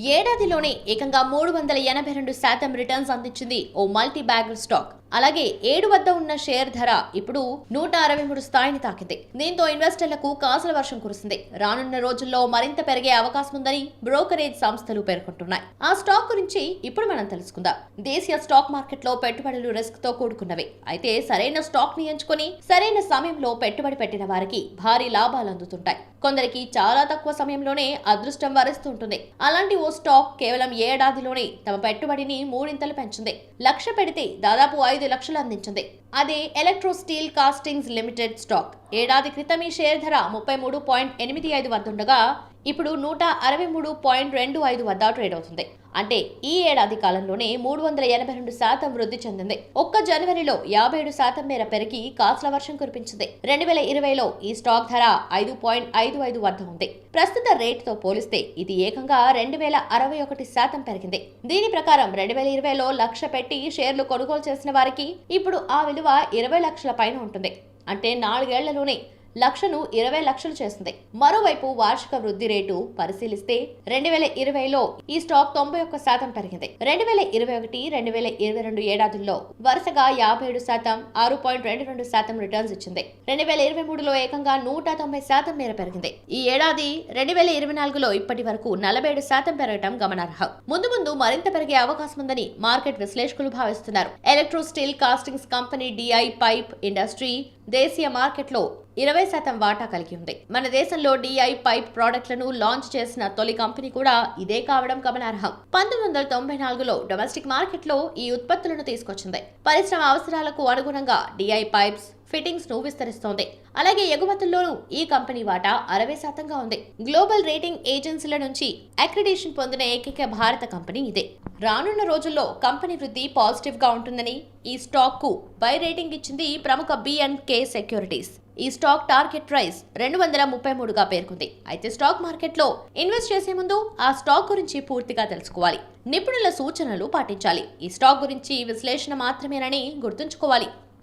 ఏడాదిలోనే ఏకంగా 382% రిటర్న్స్ అందించింది ఓ మల్టీ బ్యాగర్ స్టాక్. అలాగే 7 వద్ద ఉన్న షేర్ ధర ఇప్పుడు 163 స్థాయిని తాకింది. దీంతో ఇన్వెస్టర్లకు కాసుల వర్షం కురిసింది. రానున్న రోజుల్లో మరింత పెరిగే అవకాశం ఉందని బ్రోకరేజ్ సంస్థలు పేర్కొంటున్నాయి. ఆ స్టాక్ గురించి ఇప్పుడు మనం తెలుసుకుందాం. దేశీయ స్టాక్ మార్కెట్లో పెట్టుబడులు రిస్క్ తో కూడుకున్నవి. అయితే సరైన స్టాక్ ని ఎంచుకొని సరైన సమయంలో పెట్టుబడి పెట్టిన వారికి భారీ లాభాలు అందుతుంటాయి. కొందరికి చాలా తక్కువ సమయంలోనే అదృష్టం వరిస్తుంటుంది. అలాంటి ఓ స్టాక్ కేవలం ఏడాదిలోనే తమ పెట్టుబడిని మూడింతలు పెంచింది. లక్ష పెడితే దాదాపు 5 లక్షలు అందించింది. అదే electro steel castings limited stock. ఏడాది క్రితం ఈ షేర్ ధర 33.85 వద్ద ఉండగా ఇప్పుడు 163.25 వద్ద ట్రేడ్ అవుతుంది. అంటే ఈ ఏడాది కాలంలోనే 382% వృద్ధి చెందింది. ఒక్క జనవరిలో 57% మేర పెరిగి కాసుల వర్షం కురిపించింది. 2020లో ఈ స్టాక్ ధర 5.55 వద్ద ఉంది. ప్రస్తుత రేటుతో పోలిస్తే ఇది ఏకంగా 2061% పెరిగింది. దీని ప్రకారం 2020లో లక్ష పెట్టి షేర్లు కొనుగోలు చేసిన వారికి ఇప్పుడు ఆ విలువ 20 లక్షల పైన ఉంటుంది. అంటే 4 ఏళ్లలోనే లక్షను 20 లక్షలు చేసింది. మరోవైపు వార్షిక వృద్ధి రేటు పరిశీలిస్తే 2020లో ఈ స్టాక్ 91% పెరిగింది. 2021, 2022 ఏడాదుల్లో వరుసగా 57%, 6.22% రిటర్న్స్ ఇచ్చింది. 2023లో ఏకంగా 190% మేర పెరిగింది. ఈ ఏడాది 2024లో ఇప్పటి వరకు 47% పెరగటం గమనార్హం. ముందు మరింత పెరిగే అవకాశం ఉందని మార్కెట్ విశ్లేషకులు భావిస్తున్నారు. Electro steel castings company DI pipe industry దేశీయ మార్కెట్లో 20% వాటా కలిగి ఉంది. మన దేశంలో DI పైప్ ప్రోడక్ట్లను లాంచ్ చేసిన తొలి కంపెనీ కూడా ఇదే కావడం గమనార్హం. 1994లో డొమెస్టిక్ మార్కెట్లో ఈ ఉత్పత్తులను తీసుకొచ్చింది. పరిశ్రమ అవసరాలకు అనుగుణంగా DI పైప్స్ ఫిట్టింగ్స్ ను విస్తరిస్తోంది. అలాగే ఎగుమతుల్లోనూ ఈ కంపెనీ వాటా 60%గా ఉంది. గ్లోబల్ రేటింగ్ ఏజెన్సీల నుంచి అక్రిడిటేషన్ పొందిన ఏకైక భారత కంపెనీ ఇదే. రానున్న రోజుల్లో కంపెనీ వృద్ధి పాజిటివ్ గా ఉంటుందని ఈ స్టాక్ కు బై రేటింగ్ ఇచ్చింది ప్రముఖ B&K సెక్యూరిటీస్. ఈ స్టాక్ టార్గెట్ ప్రైస్ 233గా పేర్కొంది. అయితే స్టాక్ మార్కెట్లో ఇన్వెస్ట్ చేసే ముందు ఆ స్టాక్ గురించి పూర్తిగా తెలుసుకోవాలి. నిపుణుల సూచనలు పాటించాలి. ఈ స్టాక్ గురించి విశ్లేషణ మాత్రమేనని గుర్తుంచుకోవాలి.